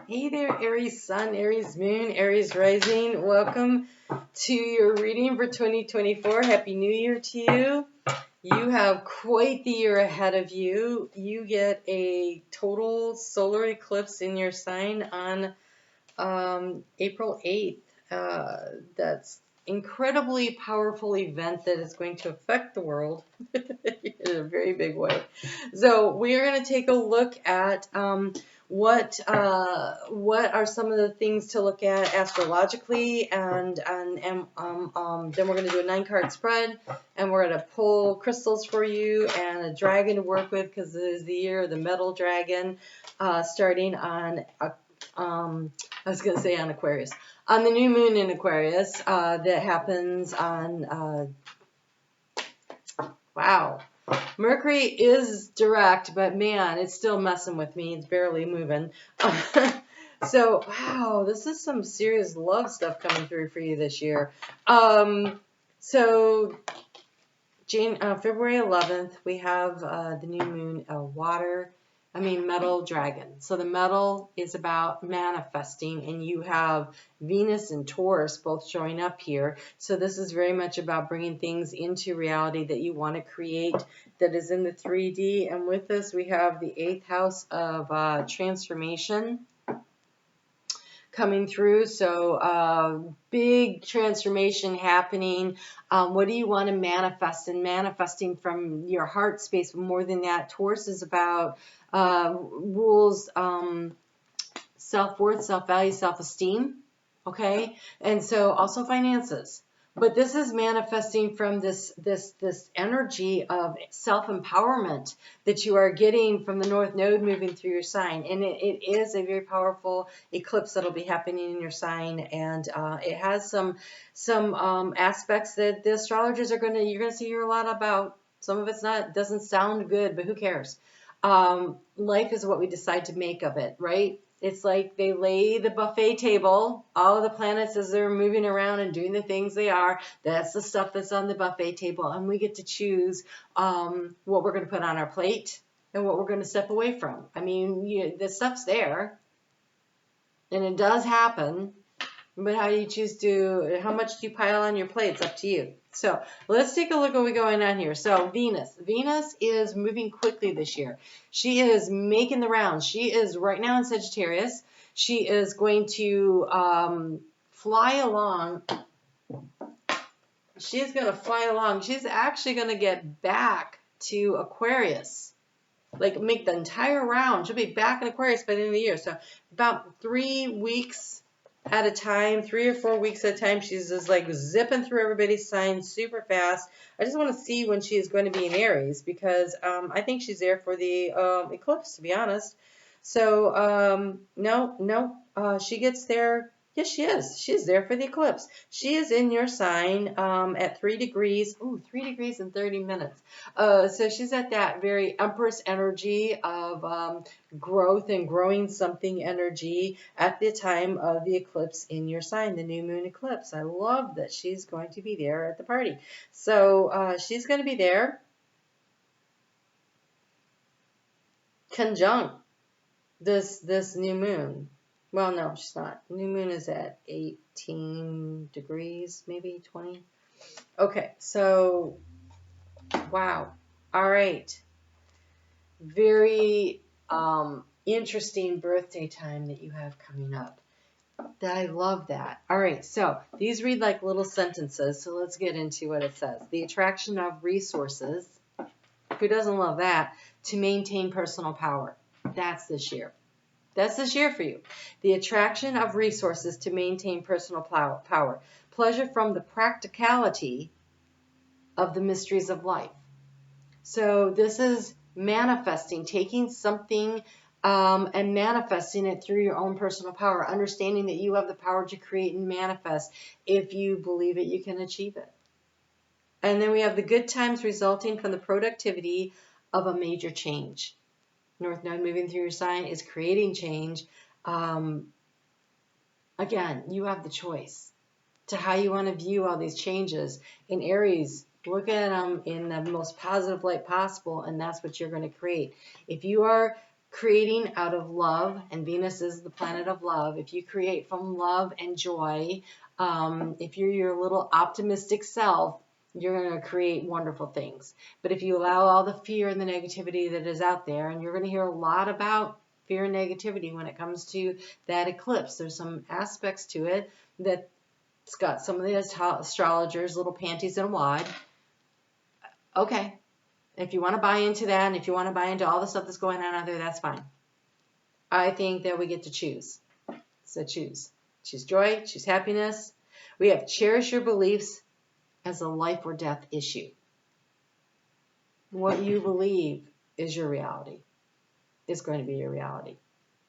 Hey there, Aries Sun, Aries Moon, Aries Rising. Welcome to your reading for 2024. Happy New Year to you. You have quite the year ahead of you. You get a total solar eclipse in your sign on April 8th. That's incredibly powerful event that is going to affect the world in a very big way. So we are going to take a look at what are some of the things to look at astrologically, and then we're going to do a 9-card spread, and we're going to pull crystals for you and a dragon to work with, because it is the year of the metal dragon, starting on I was going to say on Aquarius, on the new moon in Aquarius, that happens on, wow, Mercury is direct, but man, it's still messing with me. It's barely moving. So, wow, this is some serious love stuff coming through for you this year. So, February 11th, we have the new moon, metal dragon. So the metal is about manifesting, and you have Venus and Taurus both showing up here. So this is very much about bringing things into reality that you want to create, that is in the 3D. And with this, we have the 8th house of transformation coming through. So big transformation happening. What do you want to manifest? And manifesting from your heart space. More than that, Taurus is about rules, self-worth, self-value, self-esteem. Okay, and so also finances. But this is manifesting from this energy of self-empowerment that you are getting from the North Node moving through your sign. And it is a very powerful eclipse that'll be happening in your sign. And it has some aspects that the astrologers you're gonna see a lot about. Some of it's doesn't sound good, but who cares? Life is what we decide to make of it, right? It's like they lay the buffet table, all of the planets as they're moving around and doing the things they are. That's the stuff that's on the buffet table, and we get to choose what we're going to put on our plate and what we're going to step away from. I mean, the stuff's there, and it does happen, but how do you choose how much do you pile on your plate? It's up to you. So let's take a look at what's going on here. So Venus is moving quickly this year. She is making the rounds. She is right now in Sagittarius. She is going to fly along. She's going to fly along. She's actually going to get back to Aquarius. Like make the entire round. She'll be back in Aquarius by the end of the year. So about 3 weeks at a time, 3 or 4 weeks at a time. She's just like zipping through everybody's signs super fast. I just want to see when she is going to be in Aries, because I think she's there for the eclipse, to be honest. So no, she gets there. Yes, she is. She's there for the eclipse. She is in your sign at 3 degrees. Ooh, 3 degrees and 30 minutes. So she's at that very Empress energy of growth and growing something energy at the time of the eclipse in your sign, the new moon eclipse. I love that she's going to be there at the party. So she's going to be there conjunct this new moon. Well, no, she's not. New moon is at 18 degrees, maybe 20. Okay, so, wow. All right. Very interesting birthday time that you have coming up. I love that. All right, so these read like little sentences, so let's get into what it says. The attraction of resources, who doesn't love that, to maintain personal power. That's this year. That's this year for you. The attraction of resources to maintain personal power. Pleasure from the practicality of the mysteries of life. So this is manifesting, taking something and manifesting it through your own personal power, understanding that you have the power to create and manifest. If you believe it, you can achieve it. And then we have the good times resulting from the productivity of a major change. North Node moving through your sign is creating change. Again, you have the choice to how you want to view all these changes. In Aries, look at them in the most positive light possible, and that's what you're going to create. If you are creating out of love, and Venus is the planet of love. If you create from love and joy, if you're your little optimistic self, you're going to create wonderful things. But if you allow all the fear and the negativity that is out there, and you're going to hear a lot about fear and negativity when it comes to that eclipse, there's some aspects to it that it's got some of the astrologers' little panties in a wad. Okay. If you want to buy into that, and if you want to buy into all the stuff that's going on out there, that's fine. I think that we get to choose. So choose. Choose joy, choose happiness. We have cherish your beliefs as a life or death issue. What you believe is your reality. It's going to be your reality.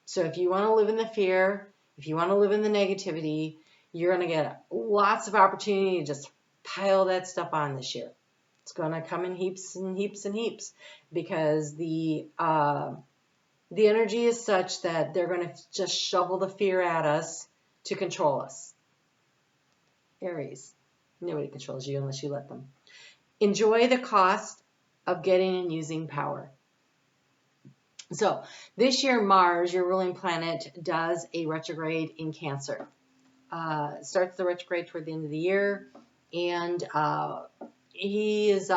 So if you want to live in the fear, if you want to live in the negativity, you're going to get lots of opportunity to just pile that stuff on this year. It's going to come in heaps and heaps and heaps, because the energy is such that they're going to just shovel the fear at us to control us. Aries, nobody controls you unless you let them. Enjoy the cost of getting and using power. So this year, Mars, your ruling planet, does a retrograde in Cancer. It starts the retrograde toward the end of the year, and he is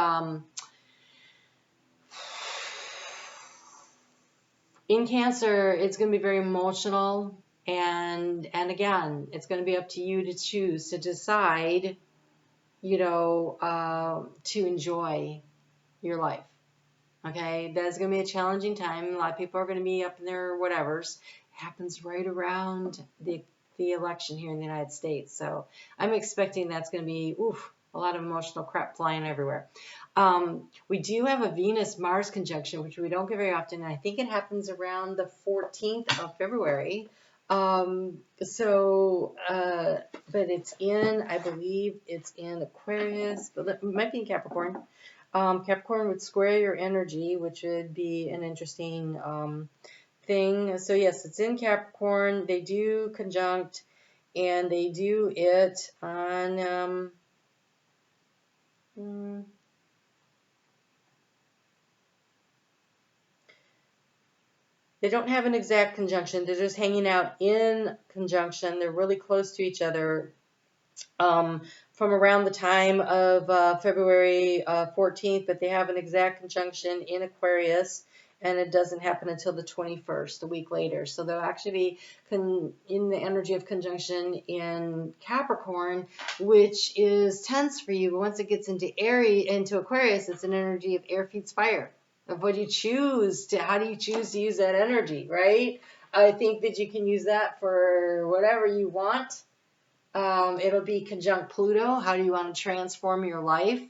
in Cancer. It's going to be very emotional, and again, it's going to be up to you to choose to decide, to enjoy your life. Okay, that's going to be a challenging time. A lot of people are going to be up in their whatevers. It happens right around the election here in the United States, so I'm expecting that's going to be a lot of emotional crap flying everywhere. We do have a Venus-Mars conjunction, which we don't get very often, and I think it happens around the 14th of February. But it's in, I believe it's in Aquarius, but it might be in Capricorn. Capricorn would square your energy, which would be an interesting thing. So yes, it's in Capricorn. They do conjunct, and they do it on they don't have an exact conjunction. They're just hanging out in conjunction. They're really close to each other from around the time of February 14th, but they have an exact conjunction in Aquarius, and it doesn't happen until the 21st, a week later. So they'll actually be in the energy of conjunction in Capricorn, which is tense for you. But once it gets into Aries, into Aquarius, it's an energy of air feeds fire. Of what you choose to, how do you choose to use that energy, right? I think that you can use that for whatever you want. It'll be conjunct Pluto. How do you want to transform your life?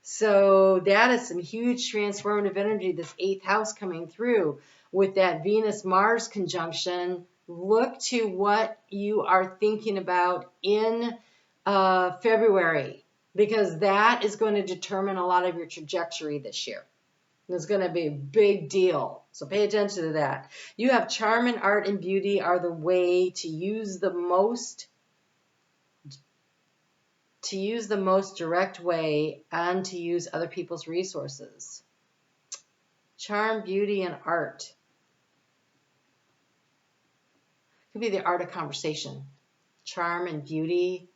So that is some huge transformative energy, this 8th house coming through with that Venus-Mars conjunction. Look to what you are thinking about in February, because that is going to determine a lot of your trajectory this year. It's going to be a big deal. So pay attention to that. You have charm and art and beauty are the way to use the most direct way, and to use other people's resources. Charm, beauty, and art. It could be the art of conversation. Charm and beauty.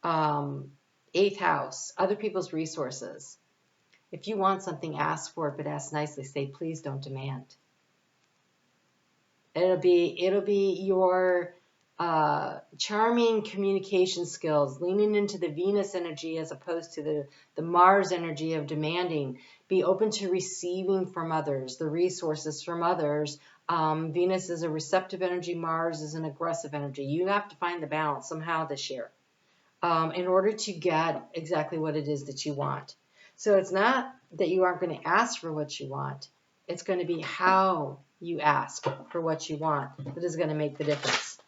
8th house, other people's resources. If you want something, ask for it, but ask nicely. Say, please don't demand. It'll be your charming communication skills, leaning into the Venus energy as opposed to the Mars energy of demanding. Be open to receiving from others, the resources from others. Venus is a receptive energy. Mars is an aggressive energy. You have to find the balance somehow this year in order to get exactly what it is that you want. So it's not that you aren't going to ask for what you want. It's going to be how you ask for what you want that is going to make the difference.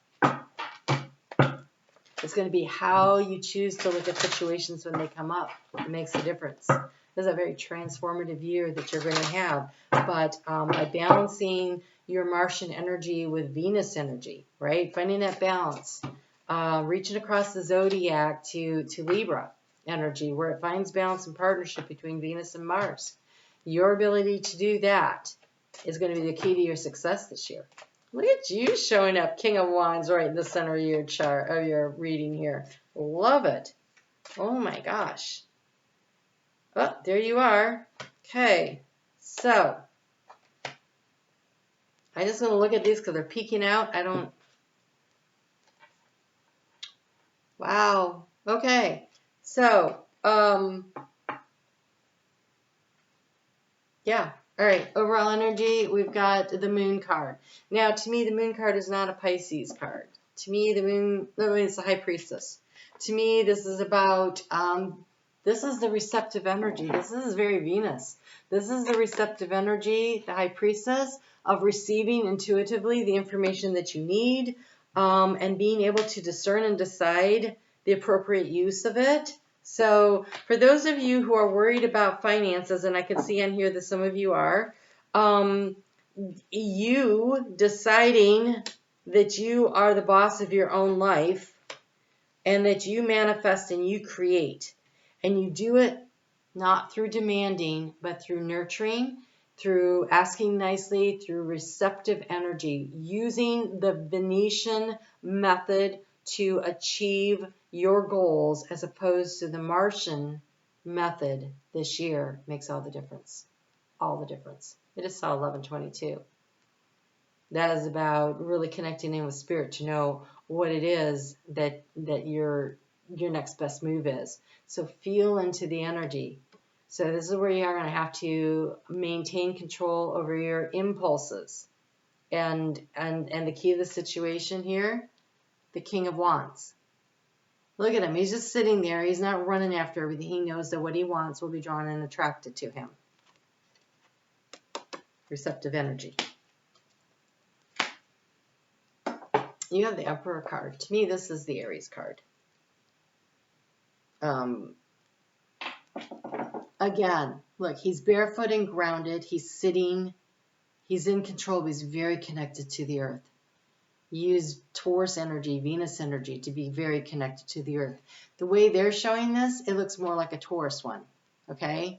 It's going to be how you choose to look at situations when they come up. It makes a difference. This is a very transformative year that you're going to have. But by balancing your Martian energy with Venus energy, right? Finding that balance. Reaching across the zodiac to Libra energy, where it finds balance and partnership between Venus and Mars. Your ability to do that is going to be the key to your success this year. Look at you showing up, King of Wands, right in the center of your chart, of your reading here. Love it. Oh my gosh. Oh, there you are. Okay, so I just want to look at these because they're peeking out. Wow. Okay, so yeah. All right, overall energy, we've got the moon card. Now, to me, the moon card is not a Pisces card. To me, the moon, it's the high priestess. To me, this is about, this is the receptive energy. This is very Venus. This is the receptive energy, the high priestess, of receiving intuitively the information that you need, and being able to discern and decide the appropriate use of it. So for those of you who are worried about finances, and I can see on here that some of you are, you deciding that you are the boss of your own life and that you manifest and you create, and you do it not through demanding, but through nurturing, through asking nicely, through receptive energy, using the Venetian method to achieve your goals as opposed to the Martian method this year makes all the difference. All the difference. I just saw 1122. That is about really connecting in with spirit to know what it is that your next best move is. So feel into the energy. So this is where you are going to have to maintain control over your impulses. And the key of the situation here, the King of Wands. Look at him. He's just sitting there. He's not running after everything. He knows that what he wants will be drawn and attracted to him. Receptive energy. You have the Emperor card. To me, this is the Aries card. Again, look, he's barefoot and grounded. He's sitting. He's in control. He's very connected to the earth. Use Taurus energy, Venus energy to be very connected to the earth. The way they're showing this, it looks more like a Taurus one, okay?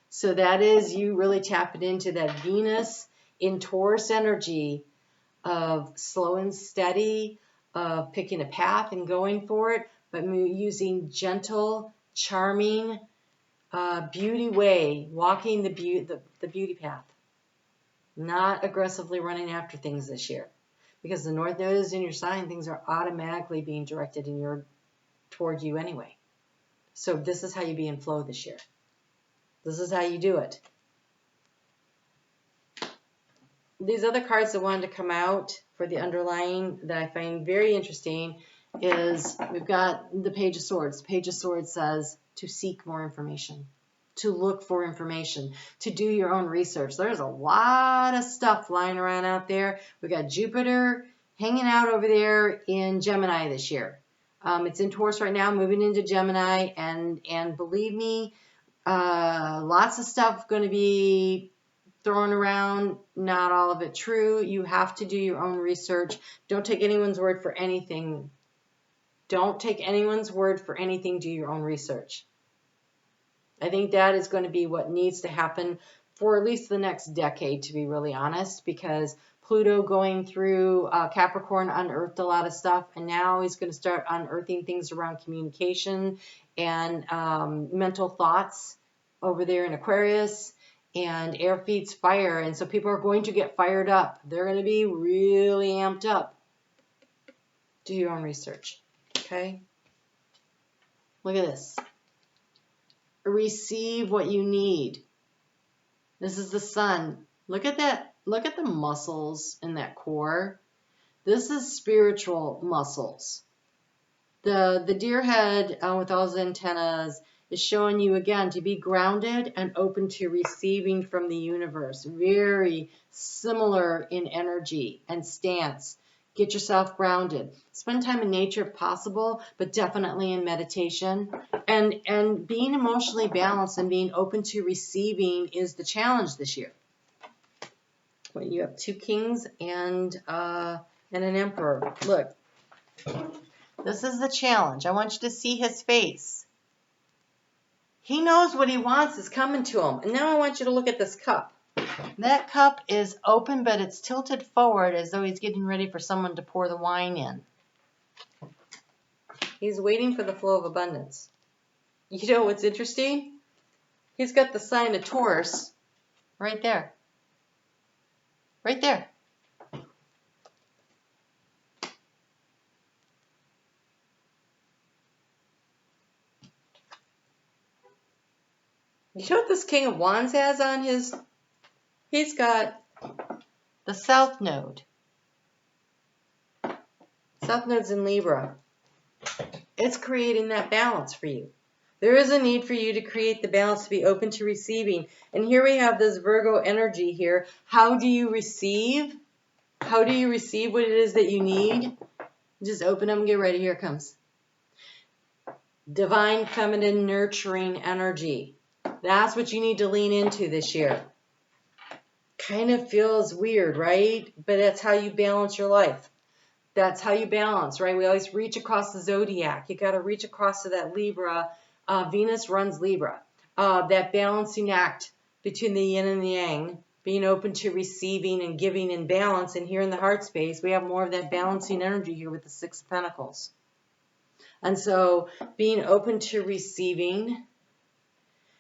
So that is you really tapping into that Venus in Taurus energy of slow and steady, of picking a path and going for it, but using gentle, charming, beauty way, walking the beauty path, not aggressively running after things this year. Because the North Node is in your sign, things are automatically being directed toward you anyway. So this is how you be in flow this year. This is how you do it. These other cards that wanted to come out for the underlying that I find very interesting is we've got the Page of Swords. The Page of Swords says to seek more information, to look for information, to do your own research. There's a lot of stuff lying around out there. We got Jupiter hanging out over there in Gemini this year. It's in Taurus right now, moving into Gemini, and believe me, lots of stuff going to be thrown around, not all of it true. You have to do your own research. Don't take anyone's word for anything. Don't take anyone's word for anything. Do your own research. I think that is going to be what needs to happen for at least the next decade, to be really honest, because Pluto going through Capricorn unearthed a lot of stuff, and now he's going to start unearthing things around communication and mental thoughts over there in Aquarius, and air feeds fire, and so people are going to get fired up. They're going to be really amped up. Do your own research, okay? Look at this. Receive what you need. This is the sun. Look at that. Look at the muscles in that core. This is spiritual muscles. The deer head with all those antennas is showing you again to be grounded and open to receiving from the universe. Very similar in energy and stance. Get yourself grounded. Spend time in nature if possible, but definitely in meditation. And being emotionally balanced and being open to receiving is the challenge this year. Well, you have two kings and an emperor. Look, this is the challenge. I want you to see his face. He knows what he wants is coming to him. And now I want you to look at this cup. That cup is open, but it's tilted forward as though he's getting ready for someone to pour the wine in. He's waiting for the flow of abundance. You know what's interesting? He's got the sign of Taurus right there. Right there. You know what this King of Wands has on his? He's got the South Node. South Node's in Libra. It's creating that balance for you. There is a need for you to create the balance to be open to receiving. And here we have this Virgo energy here. How do you receive? How do you receive what it is that you need? Just open them and get ready. Here it comes. Divine feminine nurturing energy. That's what you need to lean into this year. Kind of feels weird, right? But that's how you balance your life. That's how you balance, right? We always reach across the zodiac. You got to reach across to that Libra. Venus runs Libra. That balancing act between the yin and the yang, being open to receiving and giving in balance. And here in the heart space, we have more of that balancing energy here with the Six of Pentacles. And so being open to receiving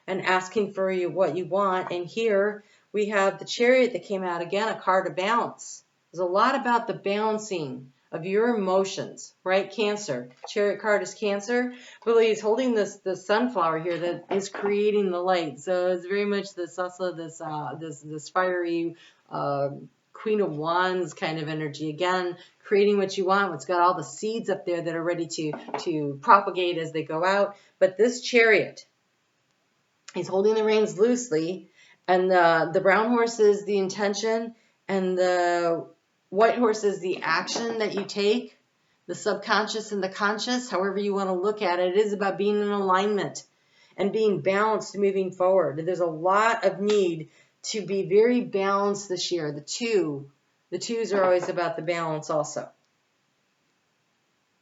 and asking for what you want. And here we have the Chariot that came out again, a card of balance. There's a lot about the balancing of your emotions, right? Cancer. Chariot card is Cancer. Well, he's holding this sunflower here that is creating the light. So it's very much this also this fiery Queen of Wands kind of energy. Again, creating what you want. It's got all the seeds up there that are ready to propagate as they go out. But this Chariot, he's holding the reins loosely, and the brown horse is the intention, and the white horse is the action that you take, the subconscious and the conscious, however you want to look at it. It is about being in alignment and being balanced moving forward. There's a lot of need to be very balanced this year. The twos are always about the balance also.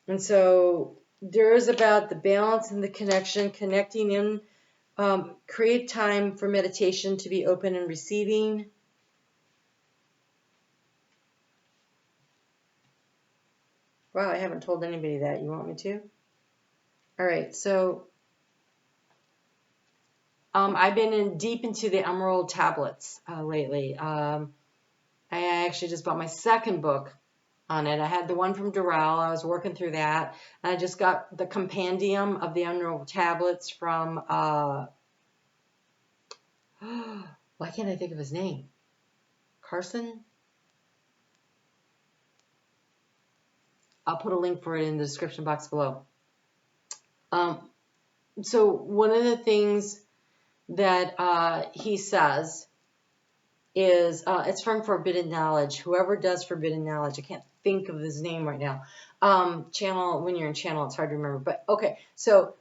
And so there is about the balance and the connection, connecting in. Create time for meditation to be open and receiving. Wow, I haven't told anybody that. You want me to? All right, so I've been deep into the Emerald tablets lately. I actually just bought my second book on it. I had the one from Doral. I was working through that. And I just got the compendium of the Emerald tablets from, why can't I think of his name? Carson? I'll put a link for it in the description box below. So one of the things that he says is, it's from Forbidden Knowledge. Whoever does Forbidden Knowledge, I can't think of his name right now. Channel, when you're in channel, it's hard to remember. But okay, so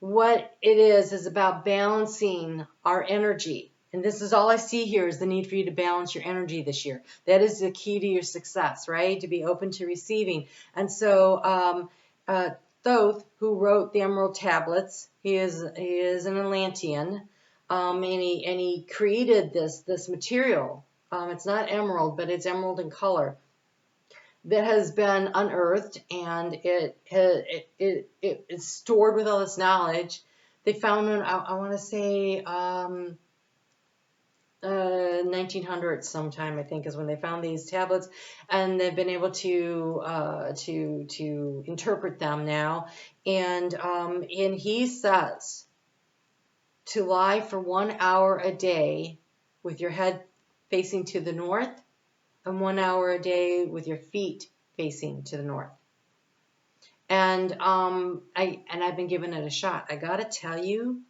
what it is about balancing our energy. And this is all I see here is the need for you to balance your energy this year. That is the key to your success, right? To be open to receiving. And so Thoth, who wrote the Emerald Tablets, he is an Atlantean, and he created this material. It's not emerald, but it's emerald in color, that has been unearthed, and it's stored with all this knowledge. They found it, I want to say 1900s sometime, I think, is when they found these tablets, and they've been able to interpret them now. And he says to lie for 1 hour a day with your head facing to the north, and 1 hour a day with your feet facing to the north. And I've been giving it a shot. I gotta tell you,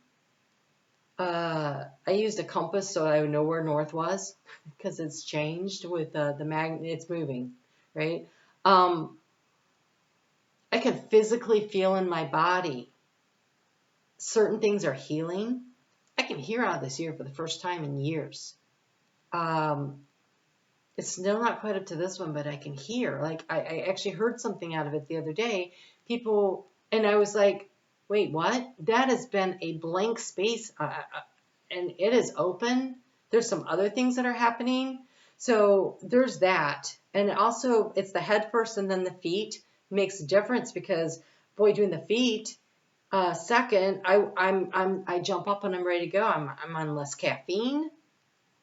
I used a compass so I would know where north was, because it's changed with the magnet. It's moving, right? I can physically feel in my body certain things are healing. I can hear out of this year for the first time in years. It's still not quite up to this one, but I can hear. Like, I actually heard something out of it the other day. People, and I was like, wait, what? That has been a blank space, and it is open There's some other things that are happening. So there's that. And also it's the head first and then the feet makes a difference because boy, doing the feet second, I jump up and I'm ready to go. I'm on less caffeine.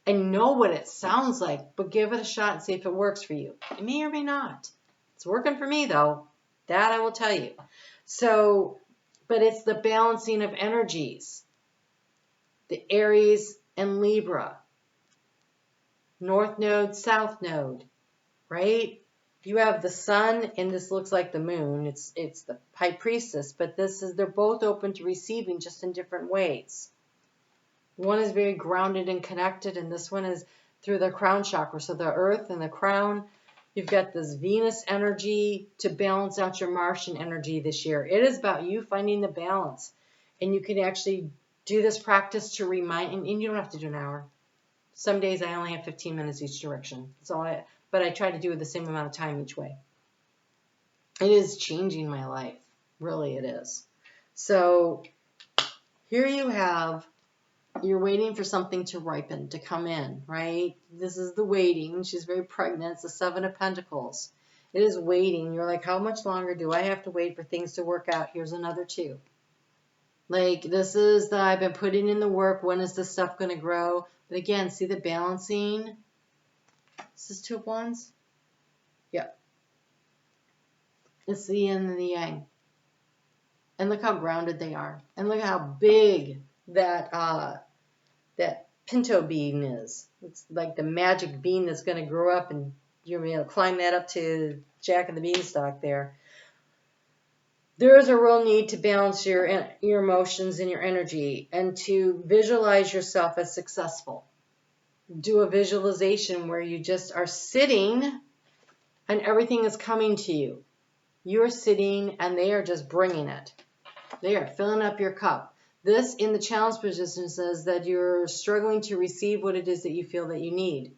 I know what it sounds like, but give it a shot and see if it works for you. It may or may not. It's working for me though. That I will tell you. So, but it's the balancing of energies. The Aries and Libra. North node, south node, right? You have the sun, and this looks like the moon. It's the high priestess, but they're both open to receiving, just in different ways. One is very grounded and connected, and this one is through the crown chakra. So the earth and the crown, you've got this Venus energy to balance out your Martian energy this year. It is about you finding the balance, and you can actually do this practice to remind, and you don't have to do an hour. Some days I only have 15 minutes each direction. But I try to do it the same amount of time each way. It is changing my life. Really, it is. So here you have, you're waiting for something to ripen, to come in, right? This is the waiting. She's very pregnant. It's the Seven of Pentacles. It is waiting. You're like, how much longer do I have to wait for things to work out? Here's another two. Like, this is that I've been putting in the work. When is this stuff going to grow? But again, see the balancing? This is Two of Wands? Yeah. It's the yin and the yang. And look how grounded they are. And look how big that pinto bean is. It's like the magic bean that's going to grow up, and you're going to climb that up to Jack and the Beanstalk there. There is a real need to balance your emotions and your energy, and to visualize yourself as successful. Do a visualization where you just are sitting and everything is coming to you. You're sitting and they are just bringing it. They are filling up your cup. This in the challenge position says that you're struggling to receive what it is that you feel that you need.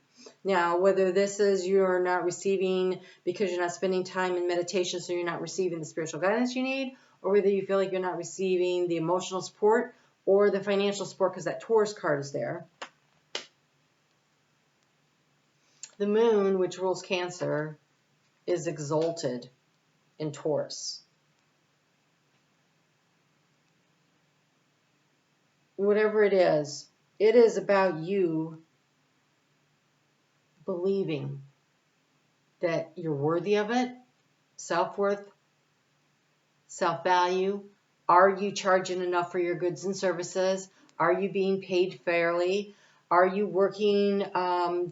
Now, whether this is you're not receiving because you're not spending time in meditation, so you're not receiving the spiritual guidance you need, or whether you feel like you're not receiving the emotional support or the financial support because that Taurus card is there. The moon, which rules Cancer, is exalted in Taurus. Whatever it is about you believing that you're worthy of it, self-worth, self-value. Are you charging enough for your goods and services? Are you being paid fairly? Are you working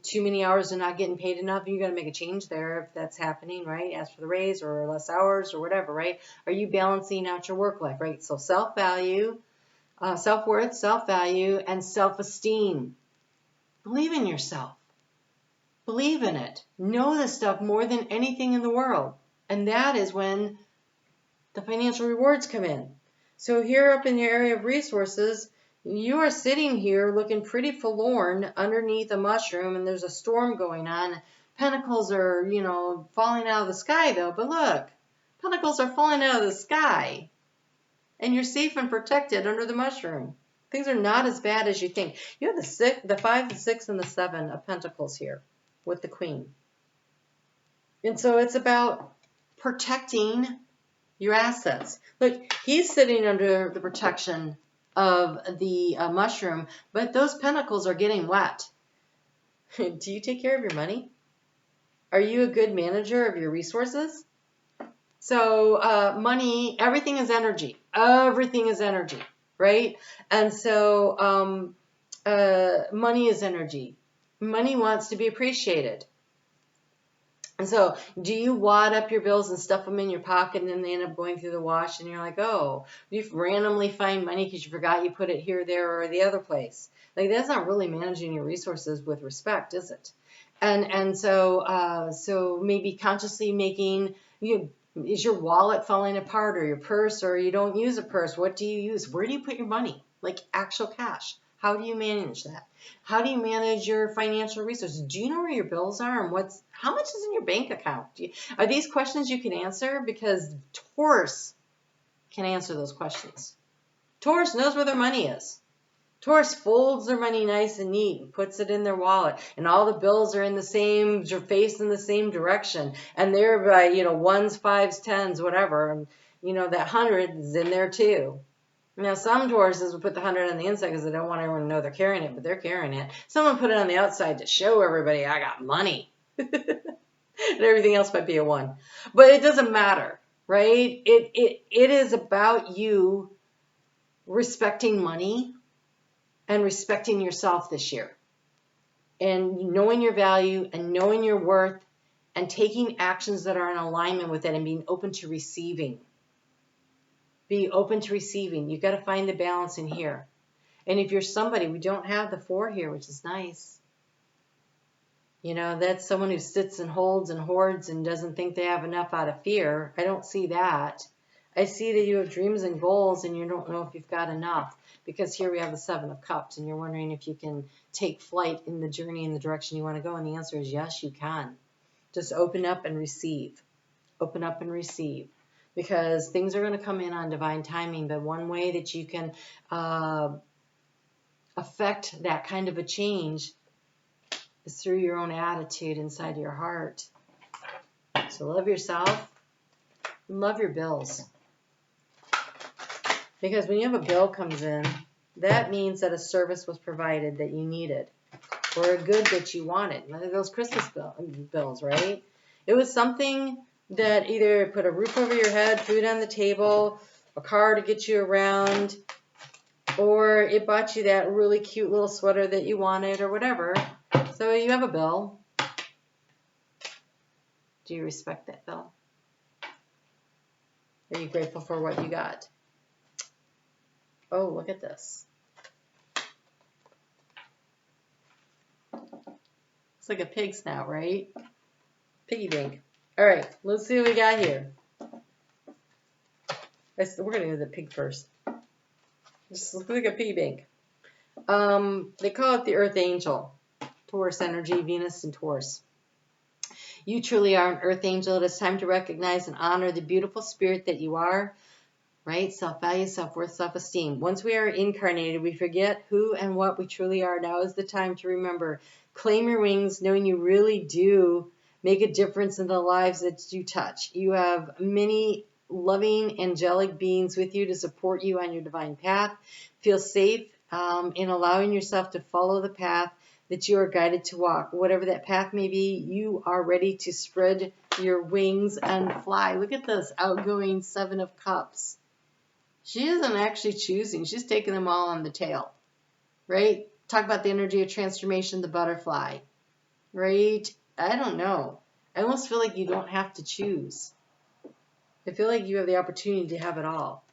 too many hours and not getting paid enough? You got to make a change there if that's happening, right? Ask for the raise or less hours or whatever, right? Are you balancing out your work life, right? So self-value, self-worth, self-value, and self-esteem. Believe in yourself. Believe in it. Know this stuff more than anything in the world. And that is when the financial rewards come in. So here up in your area of resources, you are sitting here looking pretty forlorn underneath a mushroom, and there's a storm going on. Pentacles are, falling out of the sky though. But look, pentacles are falling out of the sky. And you're safe and protected under the mushroom. Things are not as bad as you think. You have the 5, the 6, and the 7 of pentacles here with the Queen. And so it's about protecting your assets. Look, he's sitting under the protection of the mushroom, but those pentacles are getting wet. Do you take care of your money? Are you a good manager of your resources? So money, everything is energy. Everything is energy, right? And so money is energy. Money wants to be appreciated. And so do you wad up your bills and stuff them in your pocket, and then they end up going through the wash, and you're like, oh, you randomly find money because you forgot you put it here, there, or the other place. Like, that's not really managing your resources with respect, is it? And so maybe consciously making, is your wallet falling apart, or your purse, or you don't use a purse? What do you use? Where do you put your money? Like actual cash. How do you manage that? How do you manage your financial resources? Do you know where your bills are and how much is in your bank account? Are these questions you can answer? Because Taurus can answer those questions. Taurus knows where their money is. Taurus folds their money nice and neat and puts it in their wallet, and all the bills are in the same, facing the same direction, and they're by, ones, fives, tens, whatever, and that 100 is in there too. Now, some Tauruses will put the 100 on the inside because they don't want everyone to know they're carrying it, but they're carrying it. Some will put it on the outside to show everybody I got money. And everything else might be a 1. But it doesn't matter, right? It is about you respecting money and respecting yourself this year. And knowing your value and knowing your worth and taking actions that are in alignment with it and being open to receiving. Be open to receiving. You've got to find the balance in here. And if you're somebody, we don't have the 4 here, which is nice. That's someone who sits and holds and hoards and doesn't think they have enough out of fear. I don't see that. I see that you have dreams and goals and you don't know if you've got enough. Because here we have the 7 of Cups and you're wondering if you can take flight in the journey in the direction you want to go. And the answer is yes, you can. Just open up and receive. Open up and receive. Because things are going to come in on divine timing. But one way that you can affect that kind of a change is through your own attitude inside your heart. So love yourself and love your bills. Because when you have a bill comes in, that means that a service was provided that you needed or a good that you wanted. Like those Christmas bills, right? It was something that either put a roof over your head, food on the table, a car to get you around, or it bought you that really cute little sweater that you wanted or whatever. So you have a bill. Do you respect that bill? Are you grateful for what you got? Oh, look at this. It's like a pig snout, right? Piggy bank. All right, let's see what we got here. We're going to do the pig first. Just look like a piggy bank. They call it the Earth Angel. Taurus energy, Venus and Taurus. You truly are an Earth Angel. It is time to recognize and honor the beautiful spirit that you are, right? Self-value, self-worth, self-esteem. Once we are incarnated, we forget who and what we truly are. Now is the time to remember. Claim your wings, knowing you really do make a difference in the lives that you touch. You have many loving, angelic beings with you to support you on your divine path. Feel safe in allowing yourself to follow the path that you are guided to walk. Whatever that path may be, you are ready to spread your wings and fly. Look at this outgoing 7 of Cups. She isn't actually choosing. She's taking them all on the tail, right? Talk about the energy of transformation, the butterfly, right? I don't know. I almost feel like you don't have to choose. I feel like you have the opportunity to have it all.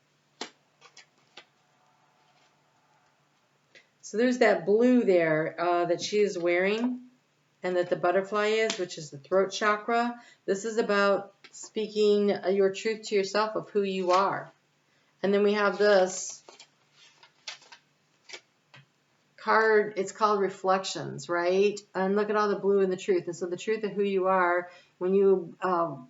So there's that blue there that she is wearing and that the butterfly is, which is the throat chakra. This is about speaking your truth to yourself of who you are. And then we have this card. It's called Reflections, right? And look at all the blue and the truth. And so the truth of who you are, when you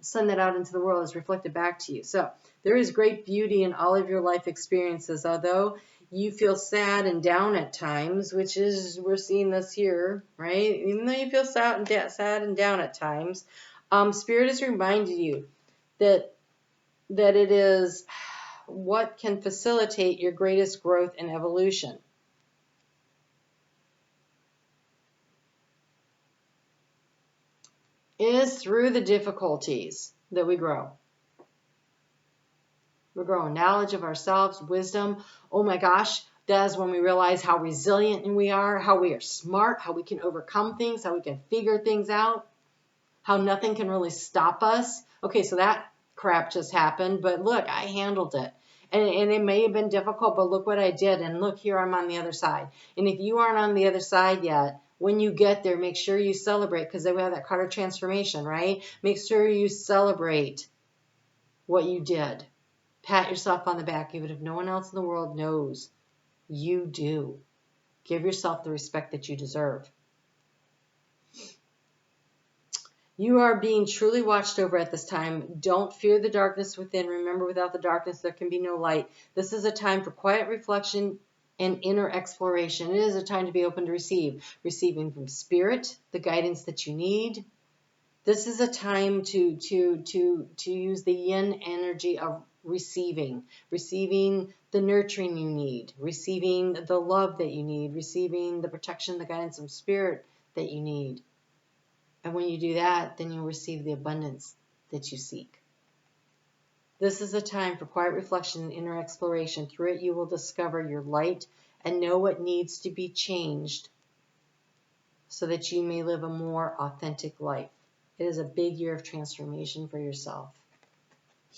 send that out into the world, is reflected back to you. So there is great beauty in all of your life experiences, although you feel sad and down at times, which is, we're seeing this here, right? Even though you feel sad and down at times, Spirit is reminding you that it is what can facilitate your greatest growth and evolution. It is through the difficulties that we grow. We're growing knowledge of ourselves, wisdom. Oh my gosh, that is when we realize how resilient we are, how we are smart, how we can overcome things, how we can figure things out, how nothing can really stop us. Okay, so that crap just happened, but look, I handled it. And it may have been difficult, but look what I did. And look, here I'm on the other side. And if you aren't on the other side yet, when you get there, make sure you celebrate, because then we have that card of transformation, right? Make sure you celebrate what you did. Pat yourself on the back, even if no one else in the world knows. You do. Give yourself the respect that you deserve. You are being truly watched over at this time. Don't fear the darkness within. Remember, without the darkness, there can be no light. This is a time for quiet reflection and inner exploration. It is a time to be open to receiving from spirit, the guidance that you need. This is a time to use the yin energy of receiving the nurturing you need, receiving the love that you need, receiving the protection, the guidance of spirit that you need. And when you do that, then you'll receive the abundance that you seek. This is a time for quiet reflection and inner exploration. Through it, you will discover your light and know what needs to be changed so that you may live a more authentic life. It is a big year of transformation for yourself.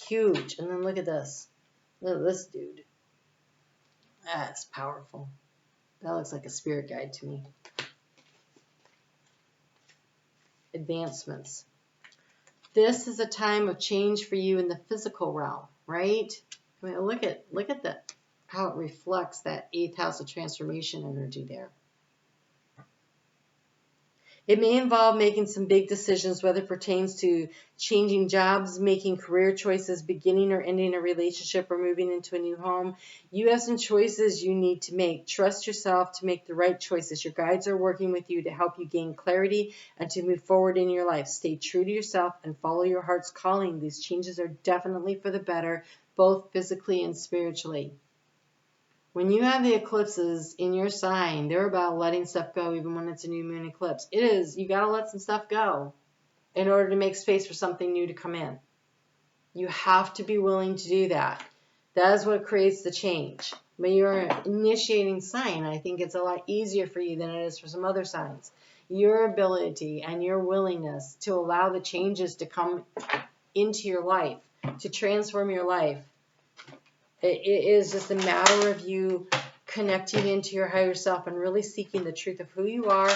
Huge. And then look at this. Look at this dude. That's powerful. That looks like a spirit guide to me. Advancements. This is a time of change for you in the physical realm, right? I mean, look at how it reflects that 8th house of transformation energy there. It may involve making some big decisions, whether it pertains to changing jobs, making career choices, beginning or ending a relationship, or moving into a new home. You have some choices you need to make. Trust yourself to make the right choices. Your guides are working with you to help you gain clarity and to move forward in your life. Stay true to yourself and follow your heart's calling. These changes are definitely for the better, both physically and spiritually. When you have the eclipses in your sign, they're about letting stuff go even when it's a new moon eclipse. It is, you got to let some stuff go in order to make space for something new to come in. You have to be willing to do that. That is what creates the change. When you're an initiating sign, I think it's a lot easier for you than it is for some other signs. Your ability and your willingness to allow the changes to come into your life, to transform your life, it is just a matter of you connecting into your higher self and really seeking the truth of who you are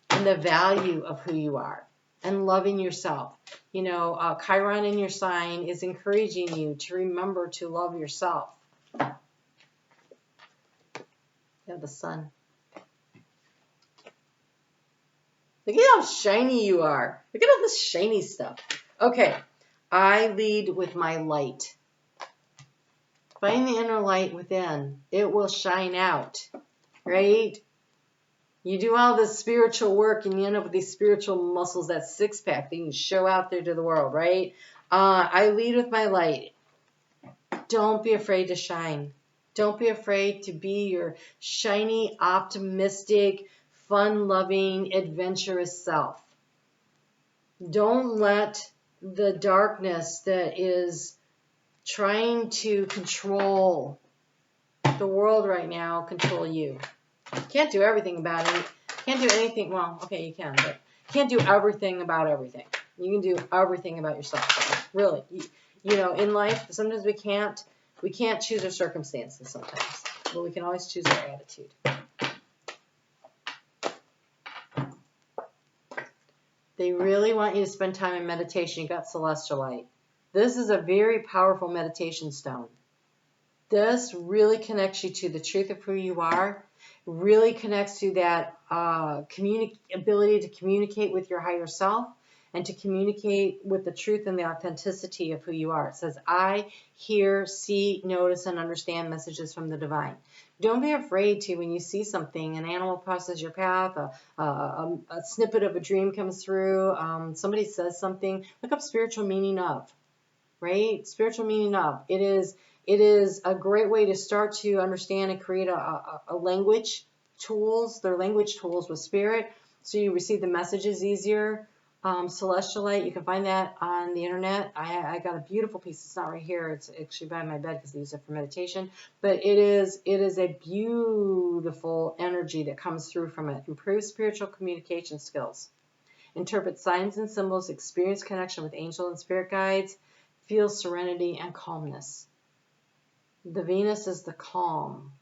and the value of who you are and loving yourself. You know, Chiron in your sign is encouraging you to remember to love yourself. You have the sun. Look at how shiny you are. Look at all this shiny stuff. Okay, I lead with my light. Find the inner light within. It will shine out, right? You do all this spiritual work and you end up with these spiritual muscles, that six-pack that you can show out there to the world, right? I lead with my light. Don't be afraid to shine. Don't be afraid to be your shiny, optimistic, fun-loving, adventurous self. Don't let the darkness that is trying to control the world right now control you. Can't do everything about it. Can't do anything. Well, okay, you can, but can't do everything about everything. You can do everything about yourself. Really, you know, in life, sometimes we can't choose our circumstances sometimes, but we can always choose our attitude. They really want you to spend time in meditation. You got celestialite. This is a very powerful meditation stone. This really connects you to the truth of who you are, really connects to that ability to communicate with your higher self and to communicate with the truth and the authenticity of who you are. It says, I hear, see, notice, and understand messages from the divine. Don't be afraid to, when you see something, an animal crosses your path, a snippet of a dream comes through, somebody says something, look up spiritual meaning of. Right? Spiritual meaning of. It is a great way to start to understand and create a language tools. They're language tools with spirit, so you receive the messages easier. Celestialite, you can find that on the internet. I got a beautiful piece. It's not right here. It's actually by my bed because I use it for meditation. But it is a beautiful energy that comes through from it. Improves spiritual communication skills. Interpret signs and symbols. Experience connection with angel and spirit guides. Feel serenity and calmness. The Venus is the calm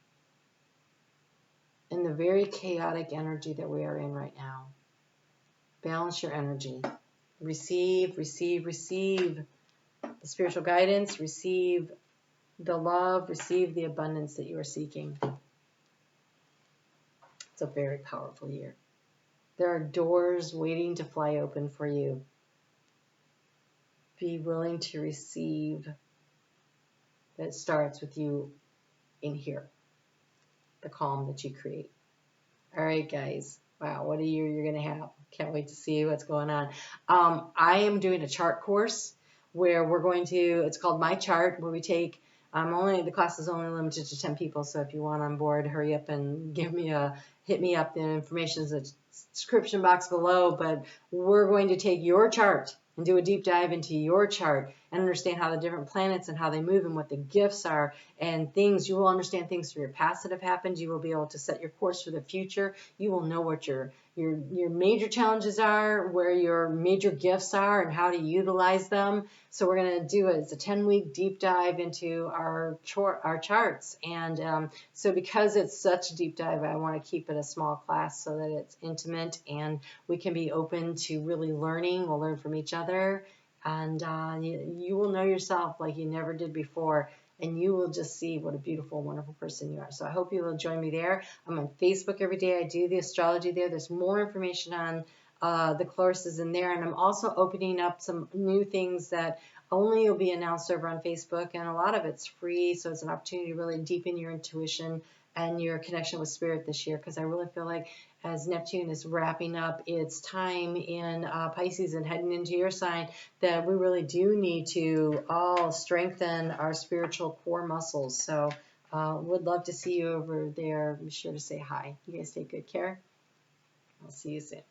in the very chaotic energy that we are in right now. Balance your energy. Receive, receive, receive the spiritual guidance. Receive the love. Receive the abundance that you are seeking. It's a very powerful year. There are doors waiting to fly open for you. Be willing to receive. That starts with you in here. the calm that you create. All right, guys. Wow, what a year you're going to have. Can't wait to see what's going on. I am doing a chart course where we're going to, it's called My Chart, where we take, the class is only limited to 10 people, so if you want on board, hurry up and hit me up. The information is in the description box below, but we're going to take your chart and do a deep dive into your chart and understand how the different planets and how they move and what the gifts are and things. You will understand things through your past that have happened. You will be able to set your course for the future. You will know what your major challenges are, where your major gifts are, and how to utilize them. So we're going to do it. It's a 10-week deep dive into our charts. And so because it's such a deep dive, I want to keep it a small class so that it's intimate and we can be open to really learning. We'll learn from each other. And you will know yourself like you never did before. And you will just see what a beautiful, wonderful person you are. So I hope you will join me there. I'm on Facebook every day. I do the astrology there. There's more information on the courses in there. And I'm also opening up some new things that only will be announced over on Facebook. And a lot of it's free. So it's an opportunity to really deepen your intuition and your connection with spirit this year. Because I really feel like as Neptune is wrapping up its time in Pisces and heading into your sign, that we really do need to all strengthen our spiritual core muscles. So would love to see you over there. Be sure to say hi. You guys take good care. I'll see you soon.